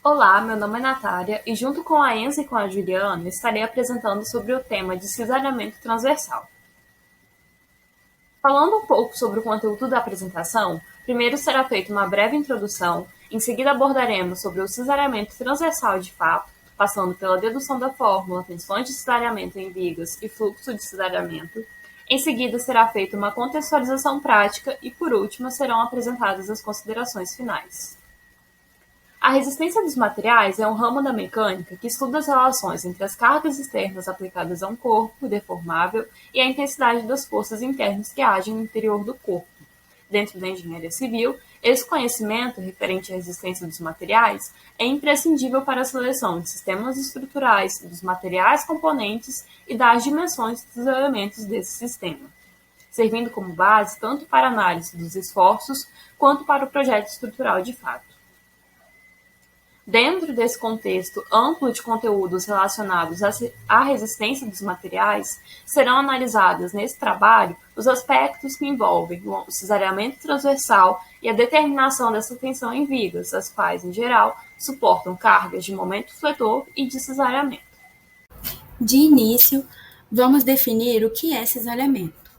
Olá, meu nome é Natália e junto com a Enza e com a Juliana estarei apresentando sobre o tema de cisalhamento transversal. Falando um pouco sobre o conteúdo da apresentação, primeiro será feita uma breve introdução, em seguida abordaremos sobre o cisalhamento transversal de fato, passando pela dedução da fórmula, tensões de cisalhamento em vigas e fluxo de cisalhamento. Em seguida será feita uma contextualização prática e, por último, serão apresentadas as considerações finais. A resistência dos materiais é um ramo da mecânica que estuda as relações entre as cargas externas aplicadas a um corpo deformável e a intensidade das forças internas que agem no interior do corpo. Dentro da engenharia civil, esse conhecimento referente à resistência dos materiais é imprescindível para a seleção de sistemas estruturais, dos materiais componentes e das dimensões dos elementos desse sistema, servindo como base tanto para a análise dos esforços quanto para o projeto estrutural de fato. Dentro desse contexto amplo de conteúdos relacionados à resistência dos materiais, serão analisadas nesse trabalho os aspectos que envolvem o cisalhamento transversal e a determinação dessa tensão em vigas, as quais, em geral, suportam cargas de momento fletor e de cisalhamento. De início, vamos definir o que é cisalhamento.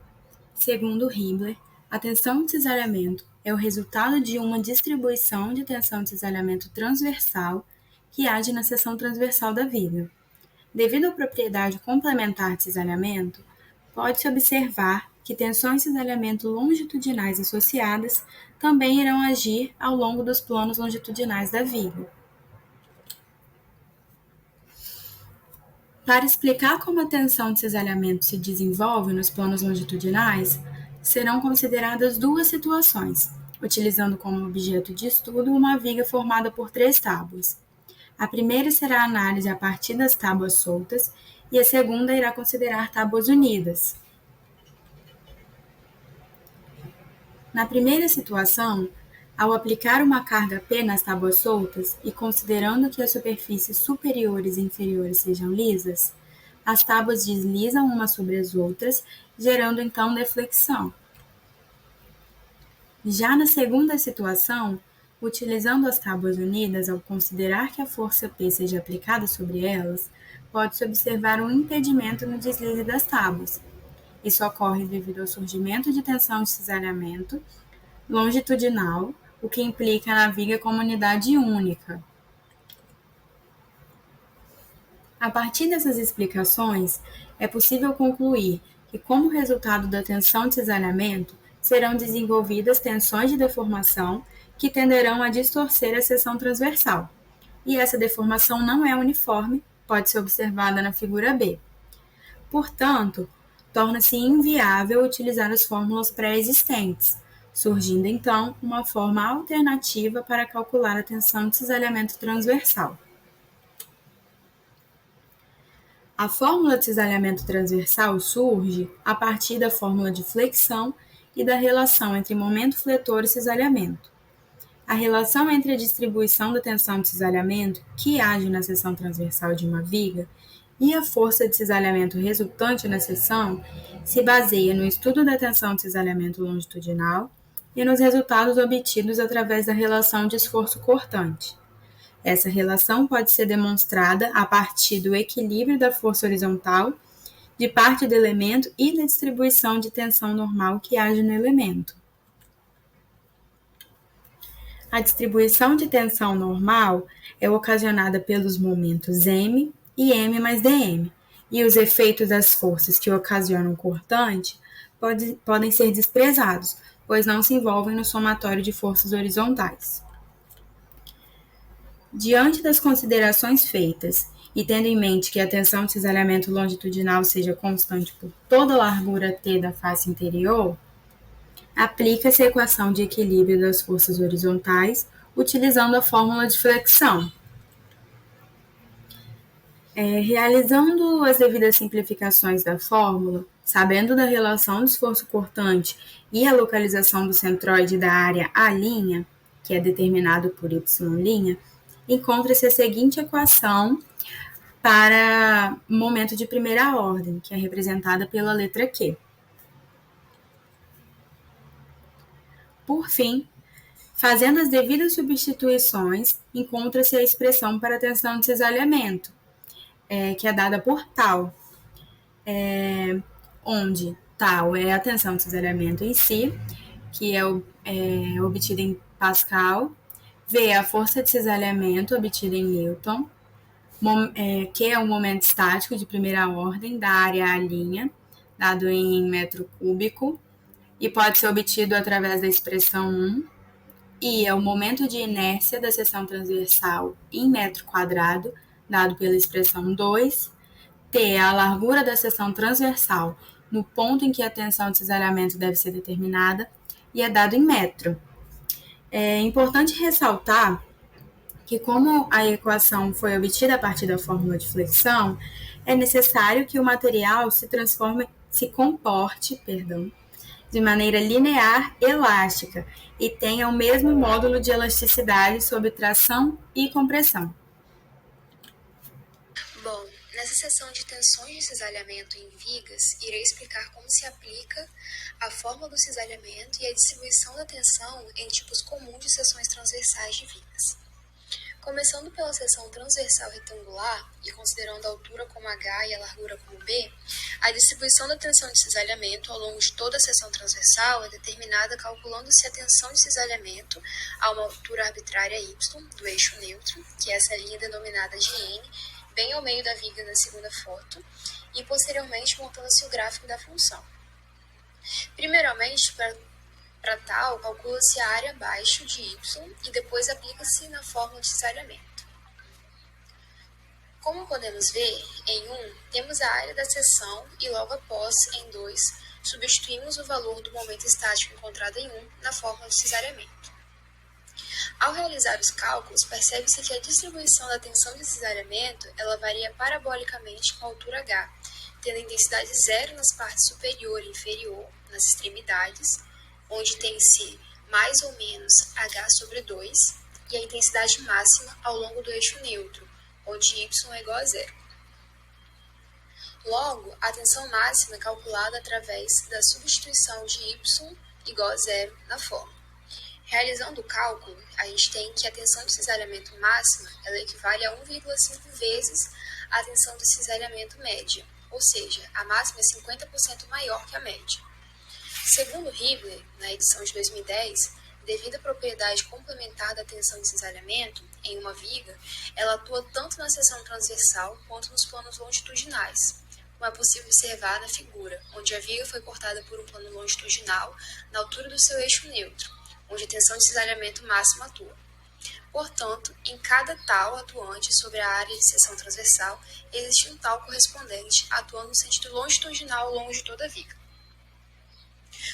Segundo Himmler, a tensão de cisalhamento é o resultado de uma distribuição de tensão de cisalhamento transversal que age na seção transversal da viga. Devido à propriedade complementar de cisalhamento, pode-se observar que tensões de cisalhamento longitudinais associadas também irão agir ao longo dos planos longitudinais da viga. Para explicar como a tensão de cisalhamento se desenvolve nos planos longitudinais, serão consideradas duas situações, utilizando como objeto de estudo uma viga formada por 3 tábuas. A primeira será a análise a partir das tábuas soltas e a segunda irá considerar tábuas unidas. Na primeira situação, ao aplicar uma carga P nas tábuas soltas e considerando que as superfícies superiores e inferiores sejam lisas, as tábuas deslizam umas sobre as outras, gerando então deflexão. Já na segunda situação, utilizando as tábuas unidas, ao considerar que a força P seja aplicada sobre elas, pode-se observar um impedimento no deslize das tábuas. Isso ocorre devido ao surgimento de tensão de cisalhamento longitudinal, o que implica na viga como unidade única. A partir dessas explicações, é possível concluir que, como resultado da tensão de cisalhamento, serão desenvolvidas tensões de deformação que tenderão a distorcer a seção transversal. E essa deformação não é uniforme, pode ser observada na figura B. Portanto, torna-se inviável utilizar as fórmulas pré-existentes, surgindo então uma forma alternativa para calcular a tensão de cisalhamento transversal. A fórmula de cisalhamento transversal surge a partir da fórmula de flexão e da relação entre momento fletor e cisalhamento. A relação entre a distribuição da tensão de cisalhamento, que age na seção transversal de uma viga, e a força de cisalhamento resultante na seção se baseia no estudo da tensão de cisalhamento longitudinal e nos resultados obtidos através da relação de esforço cortante. Essa relação pode ser demonstrada a partir do equilíbrio da força horizontal, de parte do elemento e da distribuição de tensão normal que age no elemento. A distribuição de tensão normal é ocasionada pelos momentos M e M mais dm, e os efeitos das forças que ocasionam o cortante podem ser desprezados, pois não se envolvem no somatório de forças horizontais. Diante das considerações feitas, e tendo em mente que a tensão de cisalhamento longitudinal seja constante por toda a largura T da face interior, aplica-se a equação de equilíbrio das forças horizontais utilizando a fórmula de flexão. Realizando as devidas simplificaç'ões da fórmula, sabendo da relação do esforço cortante e a localização do centroide da área A', que é determinado por Y', encontra-se a seguinte equação para momento de primeira ordem, que é representada pela letra Q. Por fim, Fazendo as devidas substituições, encontra-se a expressão para a tensão de cisalhamento, que é dada por tal, onde tal é a tensão de cisalhamento em si, que é obtida em Pascal, V é a força de cisalhamento obtida em Newton, Q é um momento estático de primeira ordem da área à, dado em metro cúbico, e pode ser obtido através da expressão 1. I é o momento de inércia da seção transversal em metro quadrado, dado pela expressão 2. T é a largura da seção transversal no ponto em que a tensão de cisalhamento deve ser determinada e é dado em metro. É importante ressaltar que, como a equação foi obtida a partir da fórmula de flexão, é necessário que o material se comporte de maneira linear elástica e tenha o mesmo módulo de elasticidade sob tração e compressão. Bom, nessa seção de tensões de cisalhamento em vigas, irei explicar como se aplica a fórmula do cisalhamento e a distribuição da tensão em tipos comuns de seções transversais de vigas. Começando pela seção transversal retangular e considerando a altura como H e a largura como B, a distribuição da tensão de cisalhamento ao longo de toda a seção transversal é determinada calculando-se a tensão de cisalhamento a uma altura arbitrária y do eixo neutro, que é essa linha denominada de N, bem ao meio da viga na segunda foto, e posteriormente montando-se o gráfico da função. Primeiramente, para tal, calcula-se a área abaixo de y e depois aplica-se na fórmula de cisalhamento. Como podemos ver, em 1 temos a área da seção e logo após, em 2, substituímos o valor do momento estático encontrado em 1 na fórmula de cisalhamento. Ao realizar os cálculos, percebe-se que a distribuição da tensão de cisalhamento ela varia parabolicamente com a altura h, tendo a intensidade zero nas partes superior e inferior, nas extremidades, onde tem-se mais ou menos h sobre 2, e a intensidade máxima ao longo do eixo neutro, onde y é igual a zero. Logo, a tensão máxima é calculada através da substituição de y igual a zero na fórmula. Realizando o cálculo, a gente tem que a tensão de cisalhamento máxima ela equivale a 1,5 vezes a tensão de cisalhamento média, ou seja, a máxima é 50% maior que a média. Segundo Ribler, na edição de 2010, devido à propriedade complementar da tensão de cisalhamento em uma viga, ela atua tanto na seção transversal quanto nos planos longitudinais, como é possível observar na figura, onde a viga foi cortada por um plano longitudinal na altura do seu eixo neutro, onde a tensão de cisalhamento máxima atua. Portanto, em cada tal atuante sobre a área de seção transversal, existe um tal correspondente atuando no sentido longitudinal ao longo de toda a viga.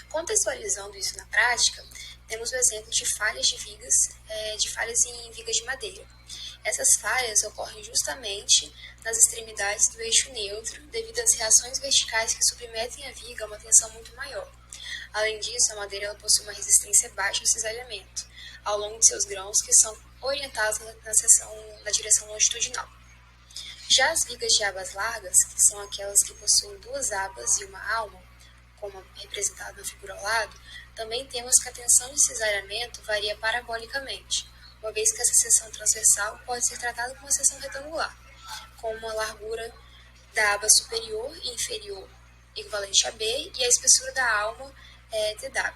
Contextualizando isso na prática, temos o exemplo de falhas em vigas de madeira. Essas falhas ocorrem justamente nas extremidades do eixo neutro devido às reações verticais que submetem a viga a uma tensão muito maior. Além disso, a madeira ela possui uma resistência baixa ao cisalhamento, ao longo de seus grãos que são orientados na direção longitudinal. Já as vigas de abas largas, que são aquelas que possuem duas abas e uma alma, como representado na figura ao lado, também temos que a tensão de cisalhamento varia parabolicamente, uma vez que essa seção transversal pode ser tratada como uma seção retangular, com uma largura da aba superior e inferior equivalente a B e a espessura da alma TW.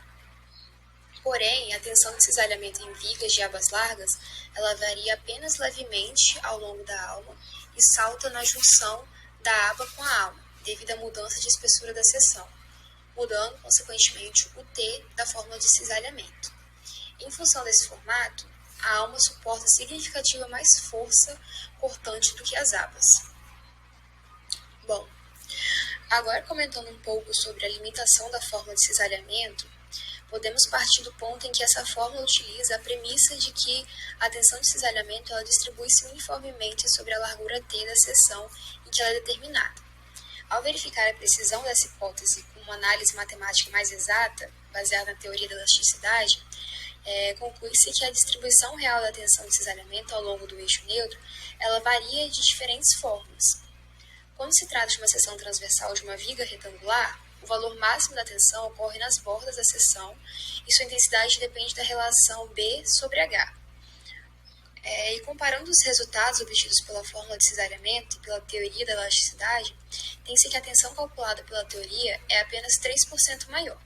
Porém, a tensão de cisalhamento em vigas de abas largas ela varia apenas levemente ao longo da alma e salta na junção da aba com a alma, devido à mudança de espessura da seção, mudando, consequentemente, o T da fórmula de cisalhamento. Em função desse formato, a alma suporta significativa mais força cortante do que as abas. Bom, agora comentando um pouco sobre a limitação da fórmula de cisalhamento, podemos partir do ponto em que essa fórmula utiliza a premissa de que a tensão de cisalhamento ela distribui-se uniformemente sobre a largura T da seção em que ela é determinada. Ao verificar a precisão dessa hipótese com uma análise matemática mais exata, baseada na teoria da elasticidade, conclui-se que a distribuição real da tensão de cisalhamento ao longo do eixo neutro ela varia de diferentes formas. Quando se trata de uma seção transversal de uma viga retangular, O valor máximo da tensão ocorre nas bordas da seção e sua intensidade depende da relação B sobre H. E comparando os resultados obtidos pela fórmula de cesariamento e pela teoria da elasticidade, tem-se que a tensão calculada pela teoria é apenas 3% maior.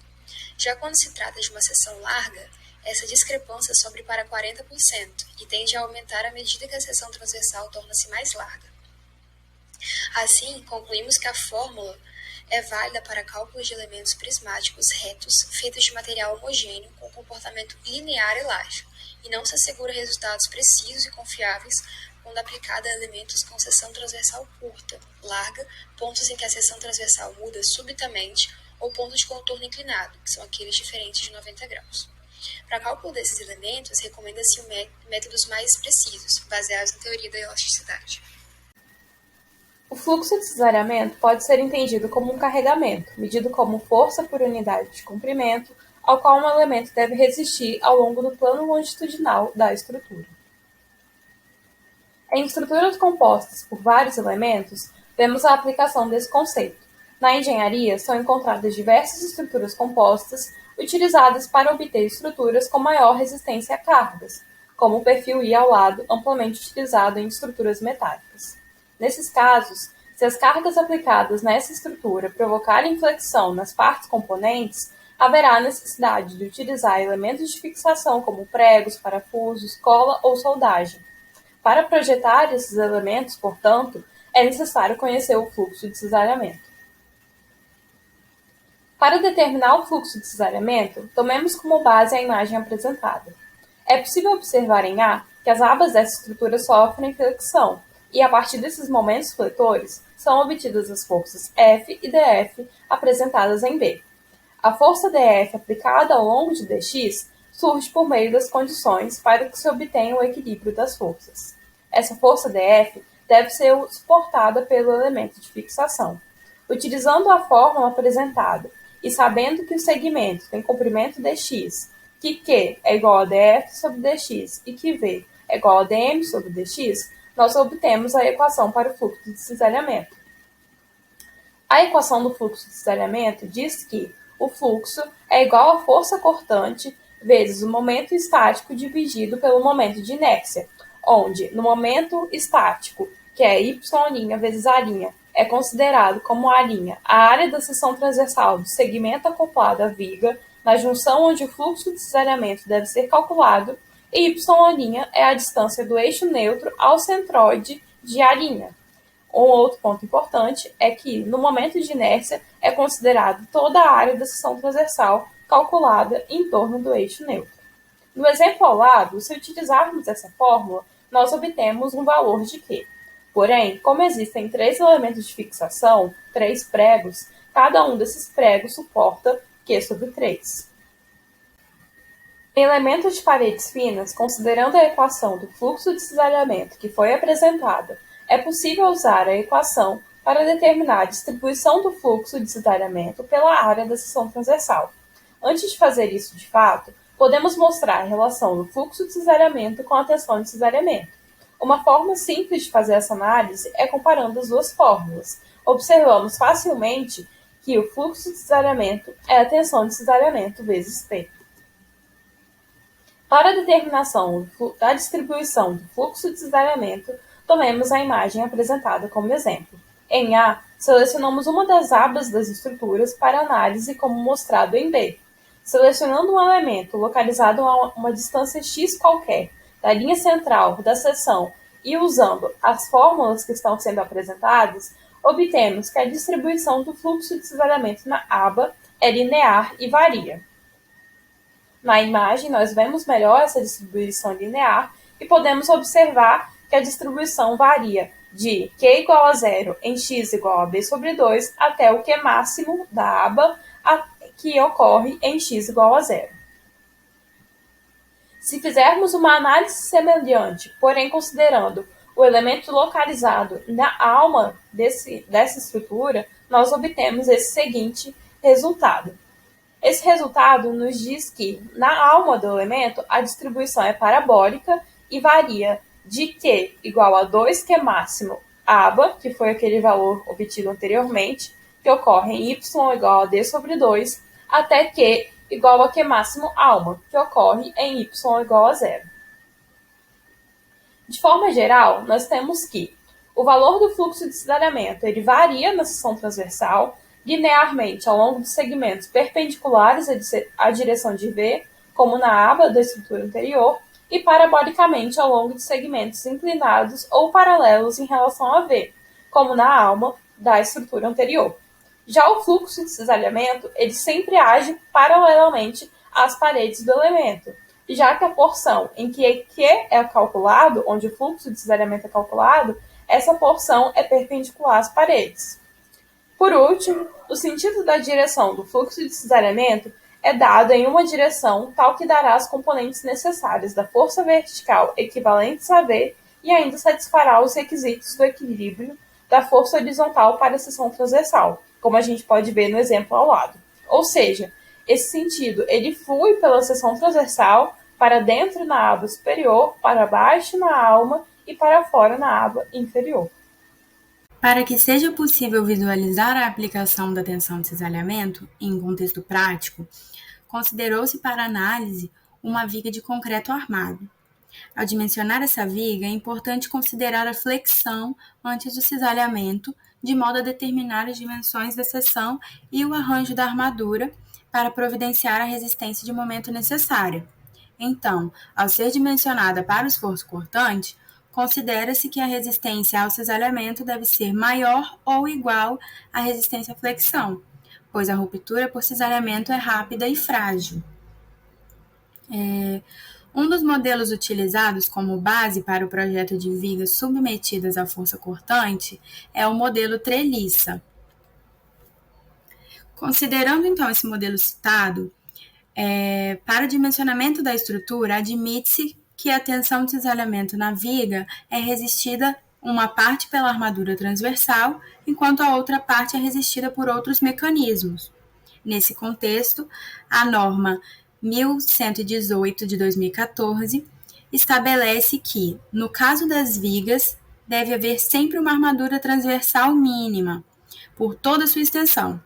Já quando se trata de uma seção larga, essa discrepância sobe para 40% e tende a aumentar à medida que a seção transversal torna-se mais larga. Assim, concluímos que a fórmula é válida para cálculos de elementos prismáticos retos feitos de material homogêneo com comportamento linear elástico, e não se assegura resultados precisos e confiáveis quando aplicada a elementos com seção transversal curta, larga, pontos em que a seção transversal muda subitamente ou pontos de contorno inclinado, que são aqueles diferentes de 90 graus. Para cálculo desses elementos, recomenda-se métodos mais precisos, baseados na teoria da elasticidade. O fluxo de cesariamento pode ser entendido como um carregamento, medido como força por unidade de comprimento, ao qual um elemento deve resistir ao longo do plano longitudinal da estrutura. Em estruturas compostas por vários elementos, vemos a aplicação desse conceito. Na engenharia, são encontradas diversas estruturas compostas utilizadas para obter estruturas com maior resistência a cargas, como o perfil I ao lado, amplamente utilizado em estruturas metálicas. Nesses casos, se as cargas aplicadas nessa estrutura provocarem flexão nas partes componentes, haverá necessidade de utilizar elementos de fixação como pregos, parafusos, cola ou soldagem. Para projetar esses elementos, portanto, é necessário conhecer o fluxo de cesariamento. Para determinar o fluxo de cesariamento, tomemos como base a imagem apresentada. É possível observar em A que as abas dessa estrutura sofrem flexão, e a partir desses momentos fletores, são obtidas as forças F e DF apresentadas em B. A força DF aplicada ao longo de dx surge por meio das condições para que se obtenha o equilíbrio das forças. Essa força DF deve ser suportada pelo elemento de fixação. Utilizando a fórmula apresentada e sabendo que o segmento tem comprimento dx, que Q é igual a dF sobre dx e que V é igual a dm sobre dx, nós obtemos a equação para o fluxo de cesariamento. A equação do fluxo de cesariamento diz que o fluxo é igual à força cortante vezes o momento estático dividido pelo momento de inércia, onde, no momento estático, que é y' vezes a', é considerado como a' a área da seção transversal do segmento acoplado à viga, na junção onde o fluxo de cesariamento deve ser calculado, e y' é a distância do eixo neutro ao centroide de a'. Um outro ponto importante é que, no momento de inércia, é considerado toda a área da seção transversal calculada em torno do eixo neutro. No exemplo ao lado, se utilizarmos essa fórmula, nós obtemos um valor de Q. Porém, como existem 3 elementos de fixação, 3 pregos, cada um desses pregos suporta Q sobre 3. Em elementos de paredes finas, considerando a equação do fluxo de cesariamento que foi apresentada, é possível usar a equação para determinar a distribuição do fluxo de cesariamento pela área da seção transversal. Antes de fazer isso de fato, podemos mostrar a relação do fluxo de cesariamento com a tensão de cesariamento. Uma forma simples de fazer essa análise é comparando as duas fórmulas. Observamos facilmente que o fluxo de cesariamento é a tensão de cesariamento vezes P. Para a determinação da distribuição do fluxo de cesariamento, tomemos a imagem apresentada como exemplo. Em A, selecionamos uma das abas das estruturas para análise como mostrado em B. Selecionando um elemento localizado a uma distância x qualquer da linha central da seção e usando as fórmulas que estão sendo apresentadas, obtemos que a distribuição do fluxo de cesariamento na aba é linear e varia. Na imagem, nós vemos melhor essa distribuição linear e podemos observar que a distribuição varia de Q igual a 0 em x igual a b sobre 2 até o Q máximo da aba que ocorre em x igual a 0. Se fizermos uma análise semelhante, porém considerando o elemento localizado na alma dessa estrutura, nós obtemos esse seguinte resultado. Esse resultado nos diz que, na alma do elemento, a distribuição é parabólica e varia de Q igual a 2Q máximo aba, que foi aquele valor obtido anteriormente, que ocorre em y igual a d sobre 2, até q igual a q máximo alma, que ocorre em y igual a 0. De forma geral, nós temos que o valor do fluxo de cisaliamento ele varia na seção transversal, linearmente ao longo dos segmentos perpendiculares à direção de V, como na aba da estrutura anterior, e parabolicamente ao longo de segmentos inclinados ou paralelos em relação a V, como na alma da estrutura anterior. Já o fluxo de cisalhamento, ele sempre age paralelamente às paredes do elemento, já que a porção em que Q é calculado, onde o fluxo de cisalhamento é calculado, essa porção é perpendicular às paredes. Por último, o sentido da direção do fluxo de cisalhamento é dado em uma direção tal que dará as componentes necessárias da força vertical equivalentes a V e ainda satisfará os requisitos do equilíbrio da força horizontal para a seção transversal, como a gente pode ver no exemplo ao lado. Ou seja, esse sentido ele flui pela seção transversal para dentro na aba superior, para baixo na alma e para fora na aba inferior. Para que seja possível visualizar a aplicação da tensão de cisalhamento em contexto prático, considerou-se para análise uma viga de concreto armado. Ao dimensionar essa viga, é importante considerar a flexão antes do cisalhamento, de modo a determinar as dimensões da seção e o arranjo da armadura para providenciar a resistência de momento necessária. Então, ao ser dimensionada para o esforço cortante, considera-se que a resistência ao cisalhamento deve ser maior ou igual à resistência à flexão, pois a ruptura por cisalhamento é rápida e frágil. Um dos modelos utilizados como base para o projeto de vigas submetidas à força cortante é o modelo treliça. Considerando então esse modelo citado, para o dimensionamento da estrutura, admite-se que a tensão de cisalhamento na viga é resistida uma parte pela armadura transversal, enquanto a outra parte é resistida por outros mecanismos. Nesse contexto, a norma 1118 de 2014 estabelece que, no caso das vigas, deve haver sempre uma armadura transversal mínima, por toda a sua extensão.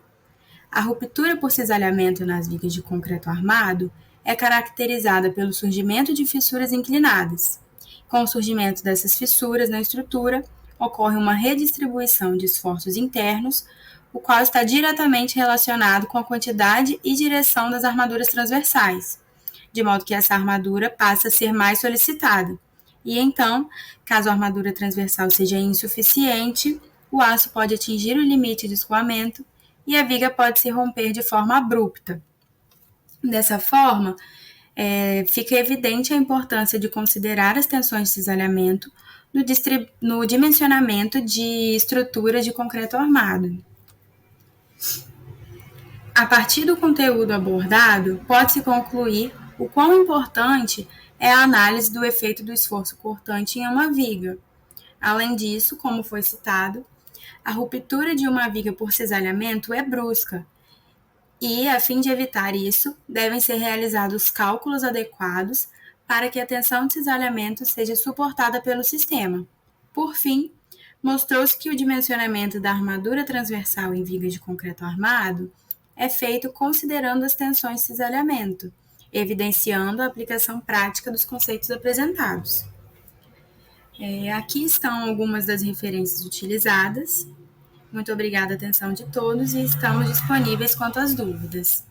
A ruptura por cisalhamento nas vigas de concreto armado é caracterizada pelo surgimento de fissuras inclinadas. Com o surgimento dessas fissuras na estrutura, ocorre uma redistribuição de esforços internos, o qual está diretamente relacionado com a quantidade e direção das armaduras transversais, de modo que essa armadura passa a ser mais solicitada. E então, caso a armadura transversal seja insuficiente, o aço pode atingir o limite de escoamento e a viga pode se romper de forma abrupta. Dessa forma, fica evidente a importância de considerar as tensões de cisalhamento no dimensionamento de estruturas de concreto armado. A partir do conteúdo abordado, pode-se concluir o quão importante é a análise do efeito do esforço cortante em uma viga. Além disso, como foi citado, a ruptura de uma viga por cisalhamento é brusca, e, a fim de evitar isso, devem ser realizados cálculos adequados para que a tensão de cisalhamento seja suportada pelo sistema. Por fim, mostrou-se que o dimensionamento da armadura transversal em vigas de concreto armado é feito considerando as tensões de cisalhamento, evidenciando a aplicação prática dos conceitos apresentados. Aqui estão algumas das referências utilizadas. Muito obrigada a atenção de todos e estamos disponíveis quanto às dúvidas.